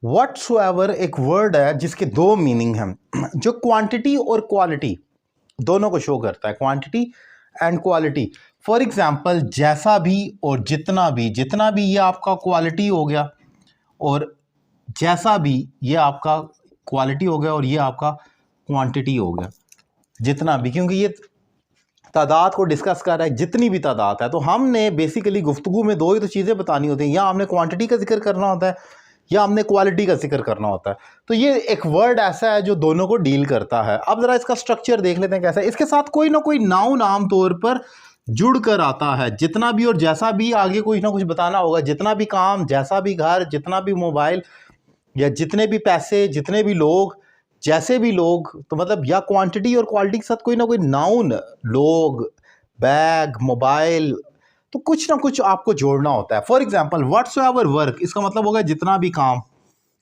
Whatsoever एक word है जिसके दो मीनिंग हैं, जो क्वांटिटी और क्वालिटी दोनों को शो करता है, quantity and quality. For example, जैसा भी और जितना भी, जितना भी ये आपका क्वालिटी हो गया और जैसा भी ये आपका क्वालिटी हो गया और ये आपका क्वांटिटी हो गया। जितना भी, क्योंकि ये तादाद को डिस्कस कर रहा है, जितनी भी तादाद है। तो हमने बेसिकली गुफ्तगू में दो ही तो चीज़ें बतानी होती हैं, या हमने क्वांटिटी का जिक्र करना होता है या हमने क्वालिटी का जिक्र करना होता है। तो ये एक वर्ड ऐसा है जो दोनों को डील करता है। अब ज़रा इसका स्ट्रक्चर देख लेते हैं कैसा है। इसके साथ कोई ना कोई नाउन आम तौर पर जुड़ कर आता है। जितना भी और जैसा भी आगे कुछ ना कुछ बताना होगा। जितना भी काम, जैसा भी घर, जितना भी मोबाइल, या जितने भी पैसे, जितने भी लोग, जैसे भी लोग, तो मतलब या क्वांटिटी और क्वालिटी के साथ कोई ना कोई नाउन, लोग, बैग, मोबाइल, तो कुछ ना कुछ आपको जोड़ना होता है। फॉर एग्जाम्पल, व्हाट्सोएवर वर्क, इसका मतलब होगा जितना भी काम।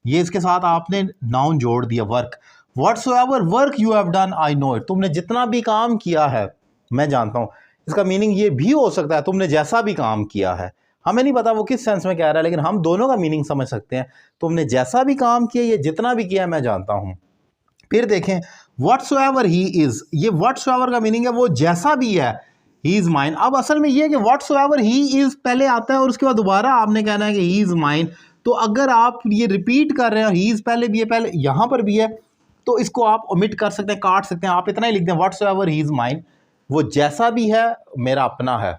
ये इसके साथ आपने नाउन जोड़ दिया, work. Whatsoever work you have done I know it, तुमने जितना भी काम किया है मैं जानता हूँ। इसका मीनिंग ये भी हो सकता है तुमने जैसा भी काम किया है। हमें नहीं पता वो किस सेंस में कह रहा है, लेकिन हम दोनों का मीनिंग समझ सकते हैं। तुमने जैसा भी काम किया, ये जितना भी किया मैं जानता हूँ। फिर देखें, व्हाट्सोएवर ही इज, ये व्हाट्सोएवर का मीनिंग है वो जैसा भी है, ही इज माइन। अब असल में ये है कि व्हाट्सोएवर ही इज पहले आता है और उसके बाद दोबारा आपने कहना है कि ही इज माइन। तो अगर आप ये रिपीट कर रहे हैं, ही इज पहले भी है, पहले यहाँ पर भी है, तो इसको आप ओमिट कर सकते हैं, काट सकते हैं। आप इतना ही लिख दें, व्हाट्सोएवर ही इज माइन, वो जैसा भी है मेरा अपना है।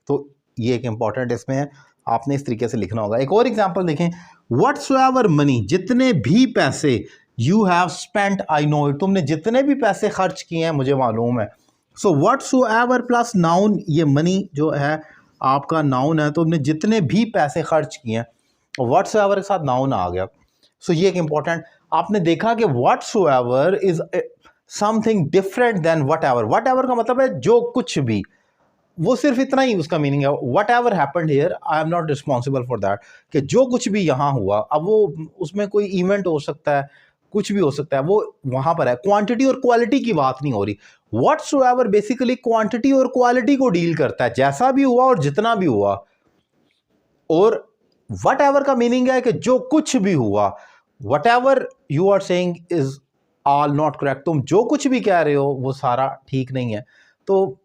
तो ये एक इंपॉर्टेंट इसमें है, आपने इस तरीके से लिखना होगा। एक और एग्जांपल देखें, व्हाट्सोएवर मनी, जितने भी पैसे, you have spent I know it, तुमने जितने भी पैसे खर्च किए हैं मुझे मालूम है। सो व्हाट्सोएवर प्लस नाउन, ये मनी जो है आपका नाउन है, तो तुमने जितने भी पैसे खर्च किए हैं, व्हाट्सोएवर के साथ नाउन आ गया। सो ये एक इंपॉर्टेंट, आपने देखा कि whatsoever is something different than whatever. Whatever का मतलब है जो कुछ भी, वो सिर्फ इतना ही उसका मीनिंग है। What ever happened here I am not responsible for that, कि जो कुछ भी यहाँ हुआ, अब वो उसमें कोई इवेंट हो सकता है, कुछ भी हो सकता है, वो वहाँ पर है। क्वांटिटी और क्वालिटी की बात नहीं हो रही। व्हाट्सोएवर बेसिकली क्वांटिटी और क्वालिटी को डील करता है, जैसा भी हुआ और जितना भी हुआ। और वट एवर का मीनिंग है कि जो कुछ भी हुआ। Whatever you are saying is all not correct, तुम जो कुछ भी कह रहे हो वो सारा ठीक नहीं है। तो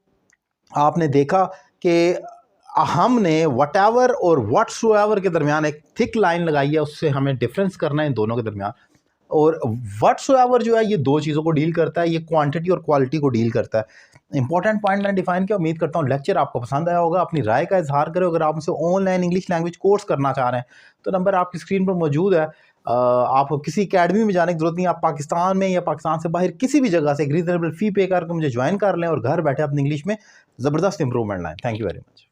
आपने देखा कि हमने व्हाटएवर और व्हाट्सोएवर के दरमियान एक थिक लाइन लगाई है, उससे हमें डिफरेंस करना है इन दोनों के दरमियान। और व्हाट्सोएवर जो है ये दो चीज़ों को डील करता है, ये क्वांटिटी और क्वालिटी को डील करता है। इंपॉर्टेंट पॉइंट मैंने डिफाइन किया। उम्मीद करता हूँ लेक्चर आपको पसंद आया होगा। अपनी राय का इजहार करें। अगर आप मुझसे ऑनलाइन इंग्लिश लैंग्वेज कोर्स करना चाह रहे हैं तो नंबर आपकी स्क्रीन पर मौजूद है। आप किसी अकेडमी में जाने की जरूरत नहीं। आप पाकिस्तान में या पाकिस्तान से बाहर किसी भी जगह से एक रीजनेबल फ़ी पे करके मुझे ज्वाइन कर लें और घर बैठे अपनी इंग्लिश में ज़बरदस्त इंप्रूवमेंट लाएं। Thank you very much.